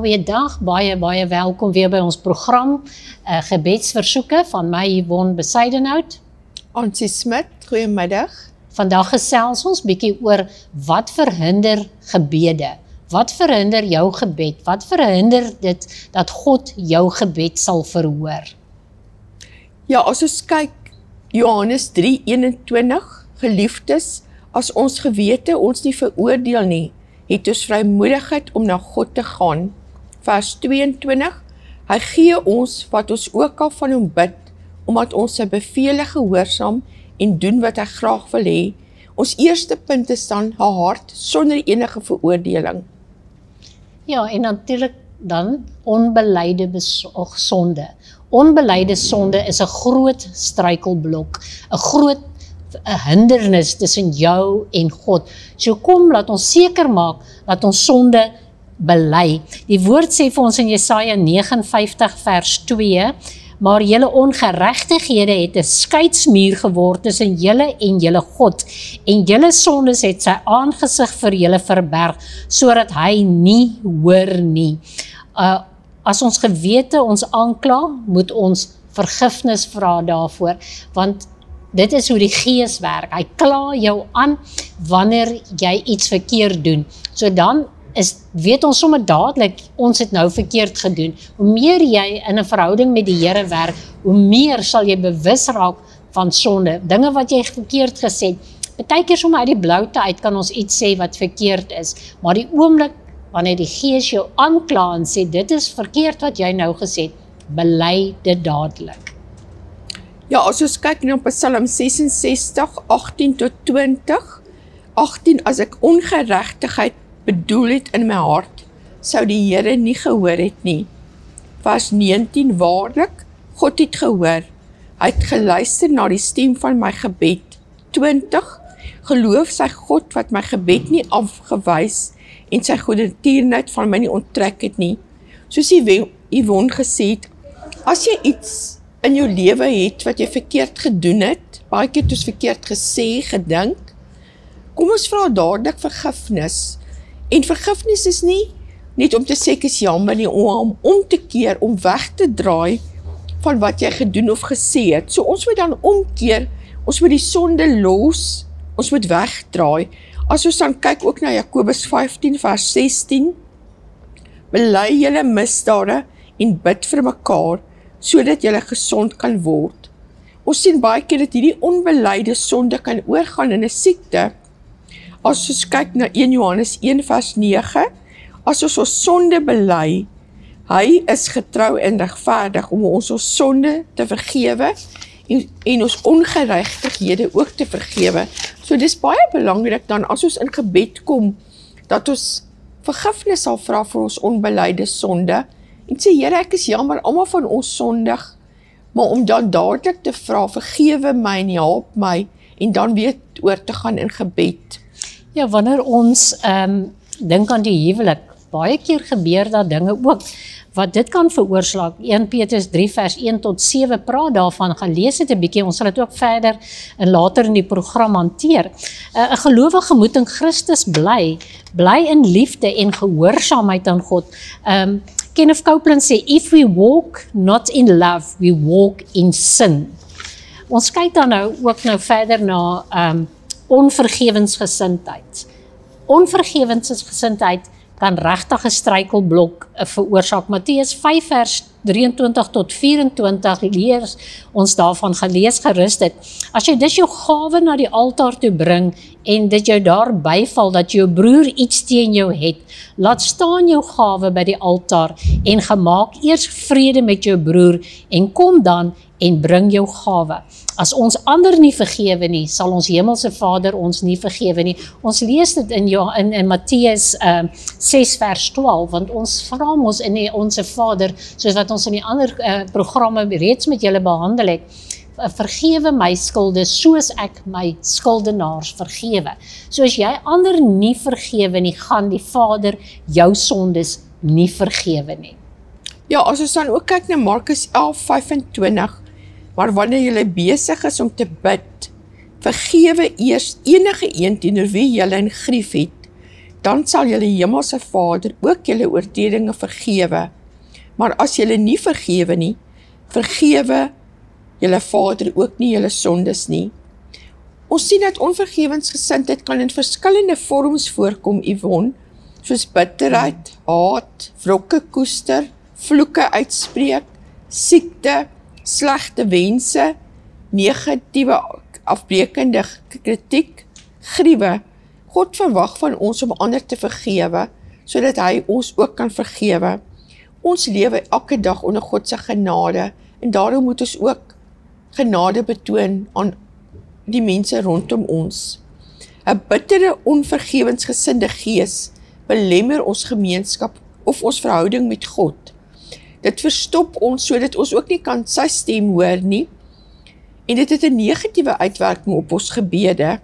Goeiedag, baie welkom weer by ons program Gebedsversoeke van my Yvonne Besuidenhout. Ansie Smit, goeiemiddag. Vandag gesels ons bietjie oor wat verhinder gebede. Wat verhinder jou gebed? Wat verhinder dit dat God jou gebed sal verhoor? Ja, as ons kyk, Johannes 3:21, geliefdes, as ons gewete ons nie veroordeel nie, het ons vrymoedigheid om na God te gaan. Vers 22, hy gee ons wat ons ook al van hom bid, omdat ons sy bevele gehoorsaam en doen wat hy graag wil hê. Ons eerste punt is dan 'n hart sonder enige veroordeling. Ja, en natuurlik dan onbeleide sonde. Onbeleide sonde is 'n groot struikelblok, 'n groot 'n hindernis tussen jou en God. So kom, laat ons seker maak dat ons sonde bely. Die woord sê vir ons in Jesaja 59 vers 2, maar julle ongeregtighede het 'n skeidsmuur geword tussen julle en julle God, en julle sondes het sy aangesig vir julle verberg, sodat hy nie hoor nie. As ons gewete ons aankla, moet ons vergifnis vra daarvoor, want dit is hoe die Gees werk. Hy kla jou aan wanneer jy iets verkeerd doen. So dan weet ons sommer dadelik, ons het nou verkeerd gedoen. Hoe meer jy in 'n verhouding met die Here werk, hoe meer sal jy bewus raak van sonde. Dinge wat jy verkeerd gesê het. Partykeer sommer uit die bloute uit kan ons iets sê wat verkeerd is. Maar die oomblik wanneer die Gees jou aankla en sê, dit is verkeerd wat jy nou gesê het, bely dit dadelik. Ja, as ons kyk na Psalm 66, 18 tot 20, 18, as ek ongeregtigheid bedoel het in my hart, sou die Here nie gehoor het nie. Vers 19, waarlik, God het gehoor, hy het geluister na die stem van my gebed. 20, geloof sy God wat my gebed nie afgewys en sy goedertierenheid van my nie onttrek het nie. Soos Yvonne gesê het, as jy iets in jou lewe het wat jy verkeerd gedoen het, baie keer het ons verkeerd gesê, gedink, kom ons vra dadelik vergifnis. En vergifnis is nie net om te sê ek is jammer nie, om te keer, om weg te draai van wat jy gedoen of gesê het. So ons moet dan omkeer, ons moet die sonde los, ons moet wegdraai. As ons dan kyk ook na Jakobus 15 vers 16, bely julle misdade en bid vir mekaar, sodat julle gesond kan word. Ons sien baie keer dat hierdie onbelyde sonde kan oorgaan in 'n siekte. As ons kyk na 1 Johannes 1 vers 9, as ons sonde bely, hy is getrou en regverdig om ons sonde te vergewe en ons ongeregtighede ook te vergewe. So dis baie belangrik dan as ons in gebed kom, dat ons vergifnis sal vra vir ons onbelyde sonde, en sê, Here, ek is jammer, almal van ons sondig, maar om dan dadelik te vra, vergewe my en help my, en dan weer oor te gaan in gebed. Ja, wanneer ons dink aan die huwelik, baie keer gebeur daar dinge ook, wat dit kan veroorsaak. 1 Petrus 3 vers 1 tot 7 praat daarvan, gaan lees dit 'n bietjie, ons sal dit ook verder en later in die program hanteer. 'n Gelowige moet in Christus bly in liefde en gehoorsaamheid aan God. Kenneth Copeland sê, if we walk not in love, we walk in sin. Ons kyk dan nou ook verder na onvergewensgesindheid. Onvergewensgesindheid kan regtig 'n struikelblok veroorsaak. Matteus 5 vers 23 tot 24 leer ons daarvan, gelees gerus dit. As jy dus jou gawe na die altaar toe bring en dit jou daar byval dat jou broer iets teen jou het, laat staan jou gawe by die altaar en gemaak eers vrede met jou broer en kom dan en bring jou gawe. As ons ander nie vergewe nie, sal ons hemelse Vader ons nie vergewe nie. Ons lees dit in Matteus 6 vers 12, want ons vra ons in onse Vader, soos wat ons in die ander programme reeds met julle behandel het, vergewe my skulde soos ek my skuldenaars vergewe. So as jy ander nie vergewe nie, gaan die Vader jou sondes nie vergewe nie. Ja, as ons dan ook kyk na Markus 11:25, maar wanneer jy besig is om te bid, vergewe eers enige een teenoor wie jy in grief het, dan sal julle hemelse Vader ook julle oortredinge vergewe. Maar as julle nie vergewe nie, vergewe julle Vader ook nie julle sondes nie. Ons sien dat onvergewensgesindheid kan in verskillende vorms voorkom, Yvonne, soos bitterheid, haat, wrokke koester, vloeke uitspreek, siekte, slegte wense, negatiewe afbreekende kritiek, griewe. God verwag van ons om ander te vergewe, sodat hy ons ook kan vergewe. Ons lewe elke dag onder God se genade, en daarom moet ons ook genade betoon aan die mense rondom ons. 'n bittere, onvergewensgesinde gees belemmer ons gemeenskap of ons verhouding met God. Dit verstop ons sodat ons ook nie kan sy stem hoor nie, en dit het 'n negatiewe uitwerking op ons gebede.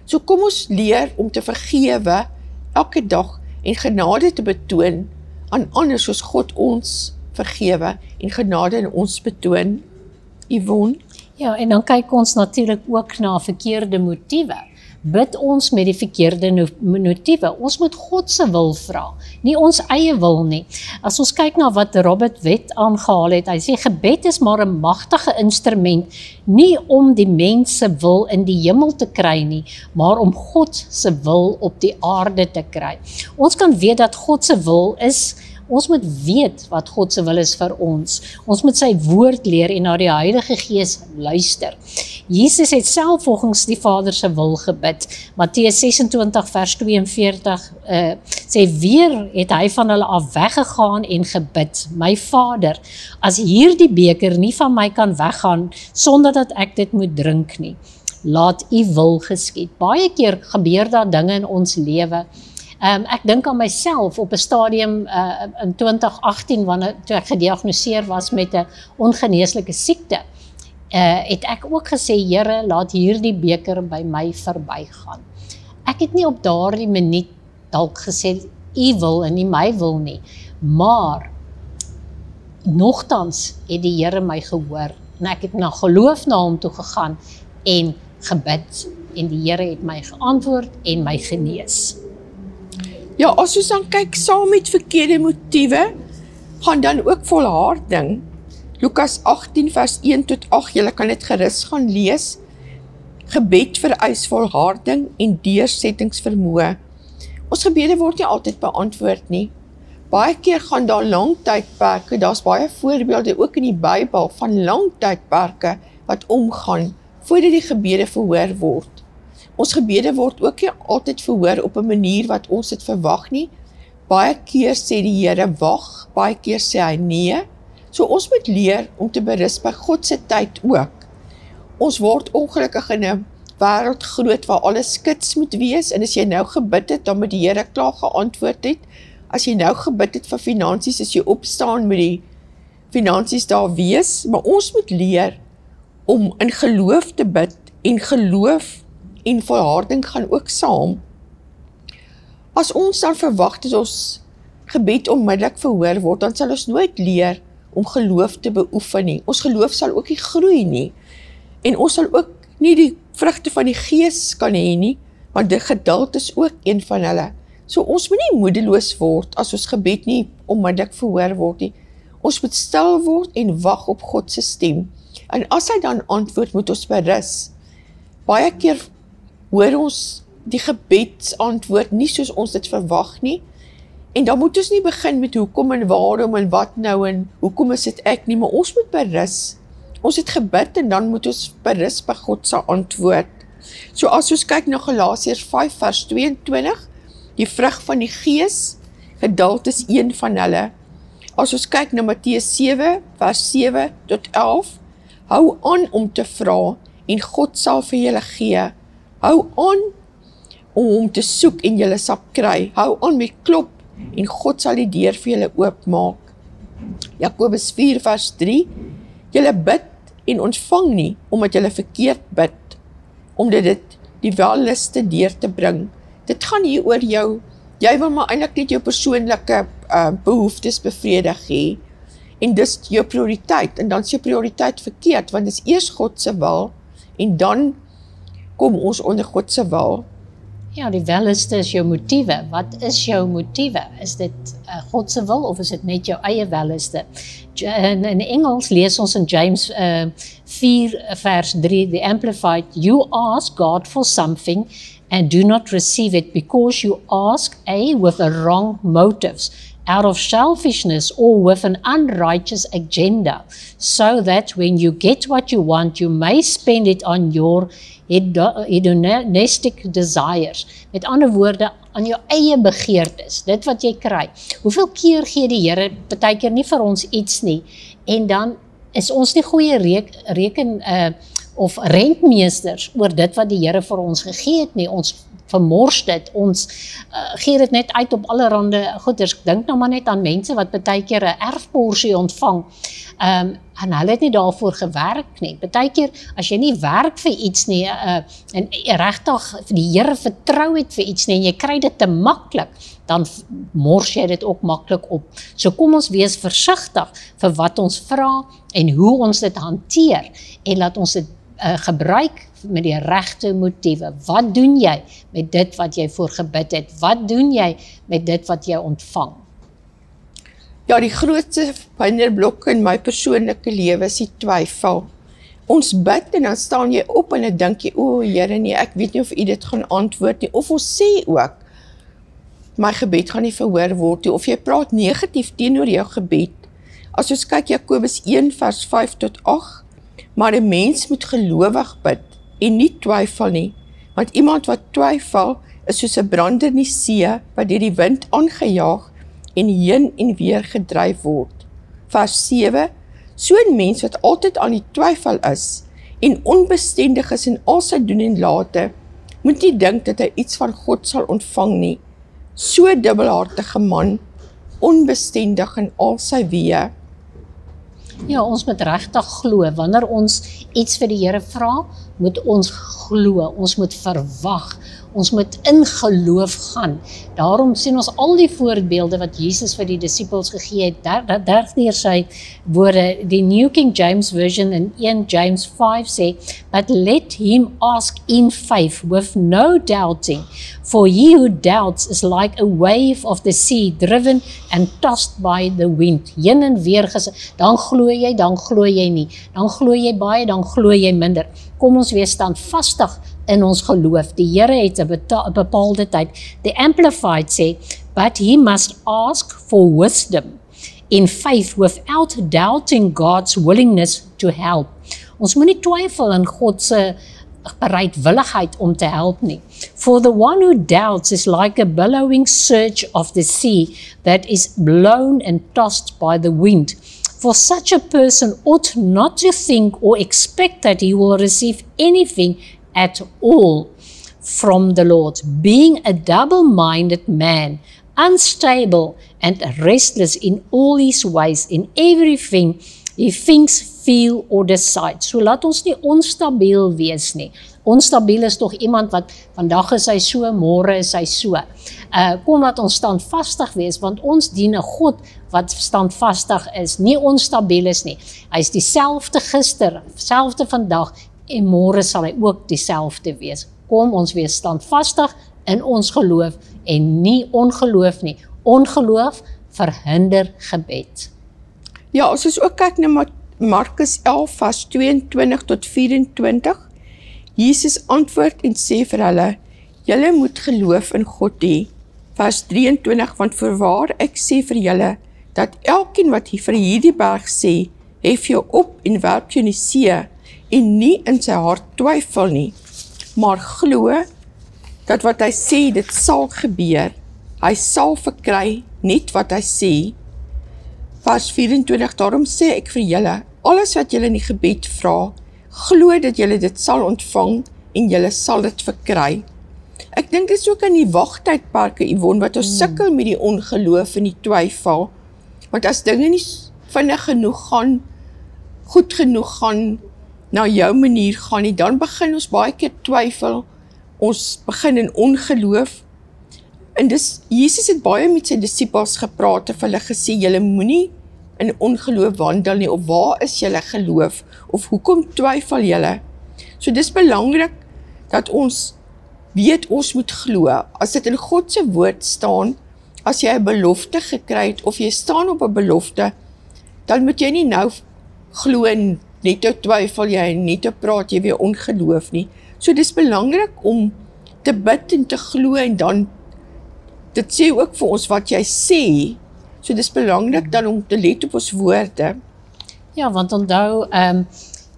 So kom ons leer om te vergewe elke dag en genade te betoon aan ander soos God ons vergewe en genade in ons betoon. Yvonne? Ja, en dan kyk ons natuurlik ook na verkeerde motiewe. Bid ons met die verkeerde motiewe. Ons moet God se wil vra, nie ons eie wil nie. As ons kyk na wat Robert Wet aangehaal het, hy sê gebed is maar 'n magtige instrument, nie om die mens se wil in die hemel te kry nie, maar om God se wil op die aarde te kry. Ons kan weet dat God se wil is. Ons moet weet wat God se wil is vir ons. Ons moet sy woord leer en na die Heilige Gees luister. Jesus het self volgens die Vader se wil gebid. Matteus 26 vers 42 sê weer het hy van hulle af weggegaan en gebid. My Vader, as hierdie beker nie van my kan weggaan sonder dat ek dit moet drink nie, laat u wil geskied. Baie keer gebeur daar dinge in ons lewe. Ek dink aan myself op 'n stadium in 2018, wanneer toe ek gediagnoseer was met 'n ongeneeslike siekte, het ek ook gesê, Here, laat hierdie beker by my verbygaan. Ek het nie op daardie minuut dalk gesê, u wil en nie my wil nie, maar nogtans het die Here my gehoor, en ek het na geloof na hom toe gegaan en gebid, en die Here het my geantwoord en my genees. Ja, as ons dan kyk saam met verkeerde motiewe, gaan dan ook volharding. Lukas 18 vers 1 tot 8, julle kan dit gerus gaan lees. Gebed vereis volharding en deursettingsvermoë. Ons gebede word nie altyd beantwoord nie. Baie keer gaan daar lang tydperke, daar's baie voorbeelde ook in die Bybel van lang tydperke wat omgaan voordat die gebede verhoor word. Ons gebede word ook nie altyd verhoor op 'n manier wat ons dit verwag nie. Baie keer sê die Here wag, baie keer sê hy nee. So ons moet leer om te berus by God se tyd ook. Ons word ongelukkig in 'n wêreld groot waar alles skits moet wees, en as jy nou gebid het, dan moet die Here klaar geantwoord het. As jy nou gebid het vir finansies, as jy opstaan met die finansies daar wees, maar ons moet leer om in geloof te bid, en geloof en volharding gaan ook saam. As ons dan verwag dat ons gebed onmiddellik verhoor word, dan sal ons nooit leer om geloof te beoefen nie. Ons geloof sal ook nie groei nie. En ons sal ook nie die vrugte van die Gees kan hê nie, want die geduld is ook een van hulle. So ons moet nie moedeloos word as ons gebed nie onmiddellik verhoor word nie. Ons moet stil word en wag op God se stem. En as hy dan antwoord, moet ons berus. Baie keer hoor ons die gebedsantwoord nie soos ons dit verwag nie, en dan moet ons nie begin met hoekom en waarom en wat nou en hoekom is dit ek nie, maar ons moet berus. Ons het gebid en dan moet ons berus by God se antwoord. So as ons kyk na Galasiërs 5 vers 22, die vrug van die Gees, geduld is een van hulle. As ons kyk na Matteus 7 vers 7 tot 11, hou aan om te vra en God sal vir julle gee. Hou aan om te soek en julle sal kry. Hou aan met klop en God sal die deur vir julle oopmaak. Jakobus 4 vers 3, julle bid en ontvang nie, omdat julle verkeerd bid, omdat dit die welliste deur te bring. Dit gaan hier oor jou, jy wil maar eintlik net jou persoonlike behoeftes bevredig hê, en dis jou prioriteit, en dan is jou prioriteit verkeerd, want dis eers God se wil, en dan kom ons onder God se wil. Ja, die welliste is jou motiewe. Wat is jou motiewe? Is dit God se wil of is dit net jou eie welliste? In Engels lees ons in James 4 vers 3, the Amplified, you ask God for something and do not receive it because you ask with the wrong motives, out of selfishness or with an unrighteous agenda, so that when you get what you want, you may spend it on your hedonistic desires. Met ander woorde, aan jou eie begeertes, dit wat jy kry. Hoeveel keer gee die Here partykeer nie vir ons iets nie, en dan is ons nie goeie of rentmeesters oor dit wat die Here vir ons gegee het nie. Ons vermors dit, ons gee dit net uit op allerhande goeders. Ek dink nou maar net aan mense wat partykeer 'n erfporsie ontvang, en hulle het nie daarvoor gewerk nie. Partykeer, as jy nie werk vir iets nie, en regtig vir die Here vertrou het vir iets nie, en jy kry dit te maklik, dan mors jy dit ook maklik op. So kom ons wees versigtig vir wat ons vra en hoe ons dit hanteer, en laat ons dit gebruik met die regte motiewe. Wat doen jy met dit wat jy voor gebid het? Wat doen jy met dit wat jy ontvang? Ja, die grootste hinderblok in my persoonlike lewe is die twyfel. Ons bid en dan staan jy op en dan dink jy, o Here nee, ek weet nie of U dit gaan antwoord nie, of ons sê ook, my gebed gaan nie verhoor word nie, of jy praat negatief teenoor jou gebed. As ons kyk Jakobus 1 vers 5 tot 8, maar 'n mens moet gelowig bid en nie twyfel nie, want iemand wat twyfel is soos 'n brander in die see wat deur die wind aangejaag en heen en weer gedryf word. Vers 7, so 'n mens wat altyd aan die twyfel is en onbestendig is in al sy doen en late, moet nie dink dat hy iets van God sal ontvang nie. So dubbelhartige man, onbestendig in al sy weë. Ja, ons moet regtig glo. Wanneer ons iets vir die Here vra, moet ons glo, ons moet verwag, ons moet in geloof gaan. Daarom sien ons al die voorbeelde wat Jesus vir die disippels gegee het, deur sy woorde. Die New King James Version in 1 James 5 sê, but let him ask in faith with no doubting, for he who doubts is like a wave of the sea, driven and tossed by the wind. Heen en weer dan glo jy nie, dan glo jy baie, dan glo jy minder. Kom ons wees standvastig in ons geloof. Die Here het 'n bepaalde tyd. The Amplified sê, but he must ask for wisdom in faith without doubting God's willingness to help. Ons moet nie twyfel in God se bereidwilligheid om te help nie. For the one who doubts is like a billowing surge of the sea that is blown and tossed by the wind. For such a person ought not to think or expect that he will receive anything at all from the Lord, being a double-minded man, unstable and restless in all his ways, in everything he thinks, feel or decide. So laat ons nie onstabiel wees nie. Onstabiel is tog iemand wat vandag is hy so, môre is hy so. Kom laat ons standvastig wees, want ons dien 'n God wat standvastig is, nie onstabiel is nie. Hy is dieselfde gister, dieselfde vandag en môre sal hy ook dieselfde wees. Kom ons wees standvastig in ons geloof en nie ongeloof nie. Ongeloof verhinder gebed. Ja, as ons ook kyk na Markus 11 vers 22 tot 24, Jesus antwoord en sê vir hulle, julle moet geloof in God hê. Vers 23, want voorwaar ek sê vir julle, dat elkeen wat vir hierdie berg sê, hef jou op en werp jou in die see, en nie in sy hart twyfel nie, maar glo, dat wat hy sê, dit sal gebeur. Hy sal verkry net wat hy sê. Vers 24, daarom sê ek vir julle, alles wat julle in die gebed vra, glo dat julle dit sal ontvang en julle sal dit verkry. Ek dink dit is ook in die wagtydperke, Yvonne, wat ons sukkel met die ongeloof en die twyfel. Want as dinge nie vinnig genoeg gaan, goed genoeg gaan, na jou manier gaan nie, dan begin ons baie keer twyfel, ons begin in ongeloof. En dis, Jesus het baie met sy disippels gepraat, of hulle gesê, julle moenie in ongeloof wandel nie, of waar is julle geloof, of hoekom twyfel julle? So dis belangrik, dat ons weet ons moet glo. As dit in God se woord staan, as jy 'n belofte gekry het, of jy staan op 'n belofte, dan moet jy nie nou glo en net te twyfel jy en net te praat jy weer ongeloof nie. So dis belangrik om te bid en te glo en dan, dit sê ook vir ons wat jy sê, so dis belangrik dan om te let op ons woorde. Ja, want onthou,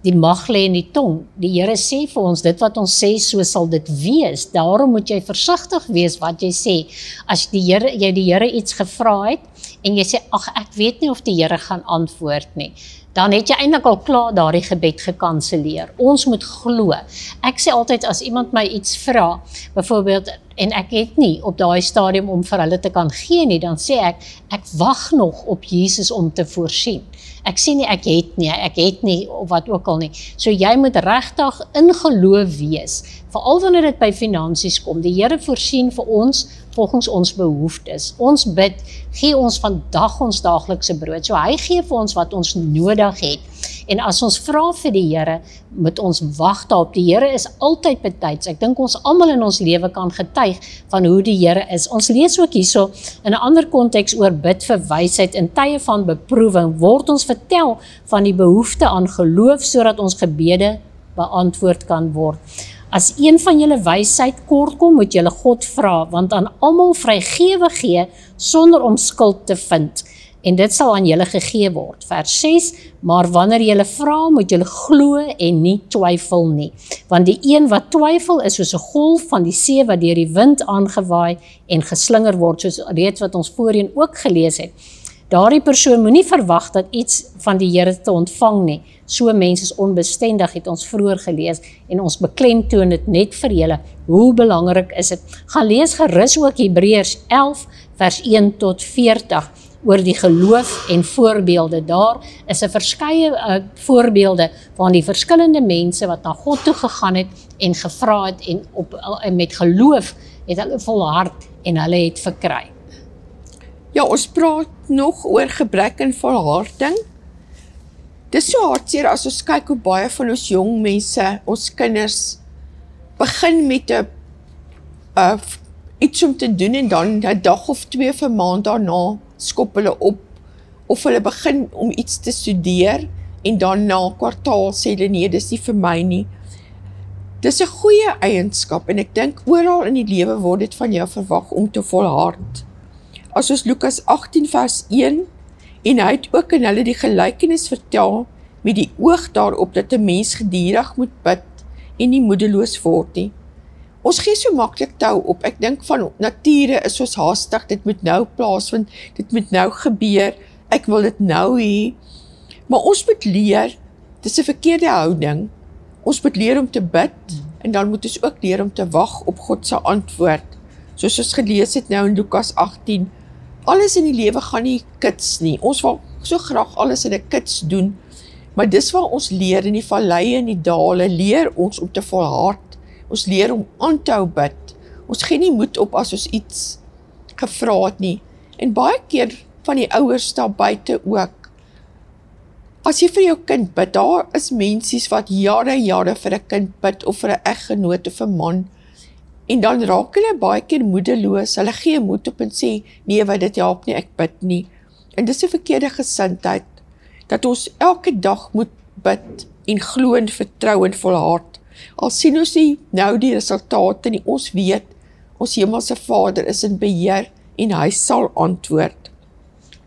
die mag lê in die tong. Die Here sê vir ons, dit wat ons sê, so sal dit wees. Daarom moet jy versigtig wees wat jy sê. As jy die Here iets gevra het, en jy sê, ag, ek weet nie of die Here gaan antwoord nie, dan het jy eintlik al klaar daardie gebed gekanselleer. Ons moet glo. Ek sê altyd, as iemand my iets vra, byvoorbeeld, en ek het nie op daai stadium om vir hulle te kan gee nie, dan sê ek wag nog op Jesus om te voorsien. Ek sê nie ek het nie, of wat ook al nie. So jy moet regtig in geloof wees, veral wanneer dit by finansies kom. Die Here voorsien vir ons volgens ons behoeftes. Ons bid, gee ons vandag ons daaglikse brood. So hy gee vir ons wat ons nodig het. En as ons vra vir die Here, moet ons wag daarop. Die Here is altyd betyds. Ek dink ons almal in ons lewe kan getuig van hoe die Here is. Ons lees ook hierso in 'n ander konteks oor bid vir wysheid. In tye van beproewing word ons vertel van die behoefte aan geloof sodat ons gebede beantwoord kan word. As een van julle wysheid kort kom, moet julle God vra, want aan almal vrygewig gee sonder om skuld te vind. En dit sal aan julle gegee word. Vers 6, maar wanneer julle vra, moet julle glo en nie twyfel nie. Want die een wat twyfel is soos 'n golf van die see wat deur die wind aangewaai en geslinger word, soos reeds wat ons voorheen ook gelees het. Daardie persoon moenie verwag dat iets van die Here te ontvang nie. So mense is onbestendig, het ons vroeër gelees, en ons beklemtoon dit net vir julle. Hoe belangrik is dit? Gaan lees gerus ook Hebreërs 11 vers 1 tot 40 oor die geloof en voorbeelde. Daar is 'n verskeie voorbeelde van die verskillende mense wat na God toe gegaan het en gevra het en met geloof het hulle volhard en hulle het verkry. Ja, ons praat nog oor gebrek en volharding. Dis so hartseer as ons kyk hoe baie van ons jong mense, ons kinders, begin met iets om te doen en dan 'n dag of 2 vir maand daarna skop hulle op, of hulle begin om iets te studeer en dan na 'n kwartaal sê hulle nee, dis nie vir my nie. Dis 'n goeie eienskap en ek dink oral in die lewe word dit van jou verwag om te volhard. As ons Lukas 18 vers 1, en hy het ook in hulle die gelykenis vertel met die oog daarop dat 'n mens gedurig moet bid en nie moedeloos word nie. Ons gee so maklik tou op. Ek dink van nature is ons haastig, dit moet nou plaasvind, dit moet nou gebeur, ek wil dit nou hê. Maar ons moet leer, dis 'n verkeerde houding. Ons moet leer om te bid en dan moet ons ook leer om te wag op God se antwoord. Soos ons gelees het nou in Lukas 18, alles in die lewe gaan nie kits nie. Ons wil so graag alles in 'n kits doen, maar dis waar ons leer in die valleie en die dale, leer ons om te volhard. Ons leer om aan te hou bid. Ons gee nie moed op as ons iets gevra het nie. En baie keer van die ouers daar buite ook. As jy vir jou kind bid, daar is mensies wat jare vir 'n kind bid, of vir 'n eggenoot of 'n man, en dan raak hulle baie keer moedeloos, hulle gee moed op en sê, nee, wat dit help nie, ek bid nie. En dis 'n verkeerde gesindheid, dat ons elke dag moet bid, en glo en vertrou en volhard. Al sien ons nie nou die resultate nie, ons weet, ons hemelse Vader is in beheer, en hy sal antwoord.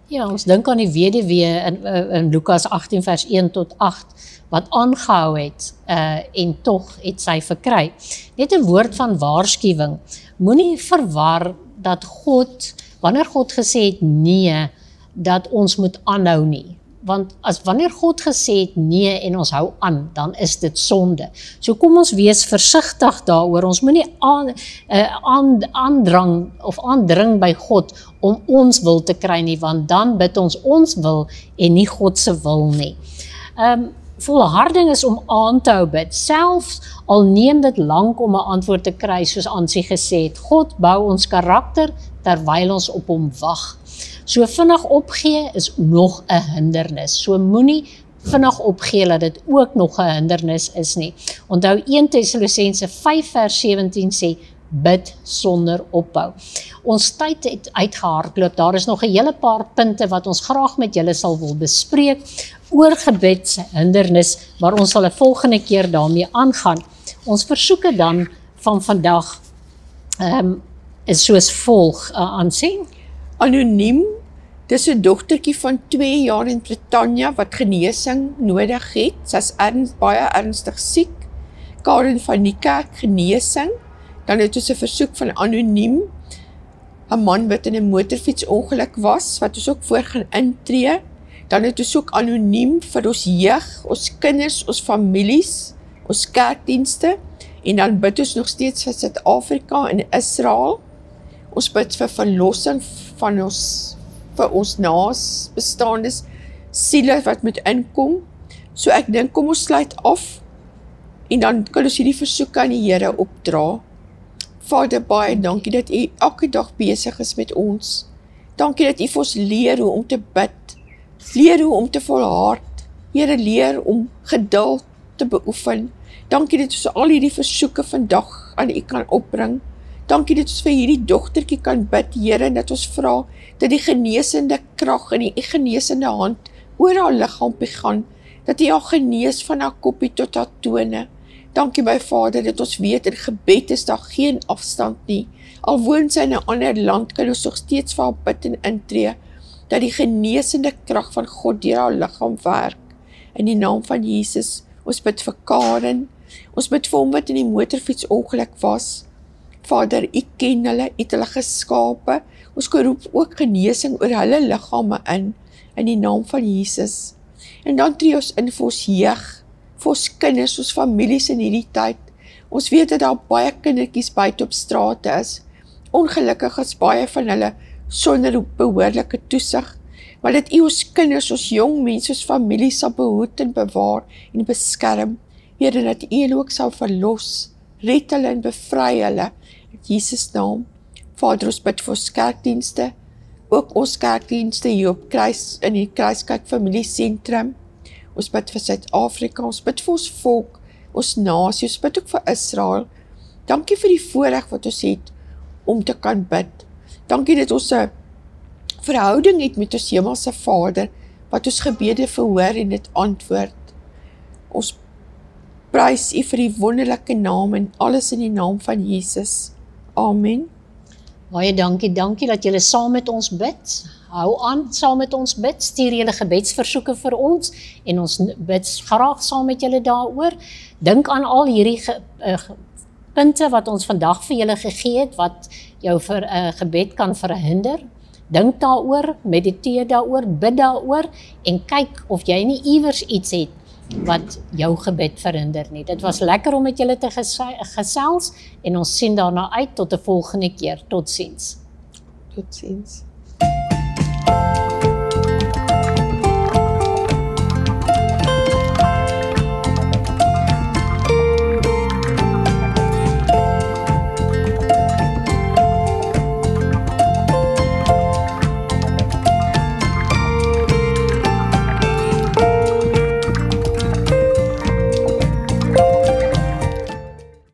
Ja, ons dink aan die weduwee in Lukas 18 vers 1 tot 8, wat aangehou het, en tog het sy verkry. Net 'n woord van waarskuwing, moenie verwar dat God, wanneer God gesê het nee, dat ons moet aanhou nie. Want wanneer God gesê het nee en ons hou aan, dan is dit sonde. So kom ons wees versigtig daaroor. Ons moenie aandring by God om ons wil te kry nie, want dan bid ons wil en nie God se wil nie. Volharding is om aan te hou bid, selfs al neem dit lank om 'n antwoord te kry, soos Ansie gesê het. God bou ons karakter terwyl ons op hom wag. So vinnig opgee is nog 'n hindernis. So moenie vinnig opgee dat dit ook nog 'n hindernis is nie. Onthou 1 Tessalonisense 5 vers 17 sê, bid sonder ophou. Ons tyd het uitgehardloop. Daar is nog 'n hele paar punte wat ons graag met julle sal wil bespreek oor gebedshindernis, maar ons sal 'n volgende keer daarmee aangaan. Ons versoeke dan van vandag is soos volg aansien. Anoniem, dis 'n dogtertjie van 2 jaar in Britannia wat genesing nodig het. Sy's baie ernstig siek. Karen van die kerk, genesing. Dan het ons 'n versoek van anoniem, 'n man wat in 'n motorfietsongeluk was, wat ons ook voor gaan intree. Dan het ons ook anoniem vir ons jeug, ons kinders, ons families, ons kerkdienste. En dan bid ons nog steeds vir Suid-Afrika en Israel. Ons bid vir verlossing vir ons naasbestaandes, siele wat moet inkom. So ek dink kom ons sluit af en dan kan ons hierdie versoeke aan die Here opdra. Vader, baie dankie dat U elke dag besig is met ons. Dankie dat U vir ons leer hoe om te bid, leer hoe om te volhard. Here, leer om geduld te beoefen. Dankie dat ons al hierdie versoeke vandag aan U kan opbring. Dankie dat ons vir hierdie dogtertjie kan bid, Here, en dat ons vra dat die genesende krag en die genesende hand oor haar liggaampie gaan, dat U haar genees van haar koppie tot haar tone. Dankie my Vader dat ons weet in gebed is daar geen afstand nie. Al woon sy in 'n ander land, kan ons nog steeds vir haar bid en intree, dat die genesende krag van God deur haar liggaam werk. In die naam van Jesus, ons bid vir Karen, ons bid vir hom wat in die motorfietsongeluk was. Vader, U ken hulle, U het hulle geskape. Ons roep ook genesing oor hulle liggame in die naam van Jesus. En dan tree ons in vir ons jeug, vir ons kinders, ons families in hierdie tyd. Ons weet dat daar baie kindertjies buite op strate is. Ongelukkig is baie van hulle sonder behoorlike toesig, maar dat U ons kinders, ons jong mense, ons families sal behoed en bewaar en beskerm. Here, dat U hulle ook sal verlos, red hulle en bevry hulle. In Jesus naam. Vader, ons bid vir ons kerkdienste, ook ons kerkdienste hier op in die Kruiskerk Familiesentrum. Ons bid vir Suid-Afrika, ons bid vir ons volk, ons nasie, ons bid ook vir Israel. Dankie vir die voorreg wat ons het om te kan bid. Dankie dat ons 'n verhouding het met ons hemelse Vader, wat ons gebede verhoor en dit antwoord. Ons prys U vir die wonderlike naam en alles in die naam van Jesus. Amen. Baie dankie dat julle saam met ons bid. Hou aan saam met ons bid, stuur julle gebedsversoeke vir ons en ons bid graag saam met julle daaroor. Dink aan al hierdie punte wat ons vandag vir julle gegee het, wat jou vir gebed kan verhinder. Dink daaroor, mediteer daaroor, bid daaroor en kyk of jy nie iewers iets het wat jou gebed verhinder nie. Dit was lekker om met julle te gesels en ons sien daarna uit tot 'n volgende keer. Totsiens. Totsiens.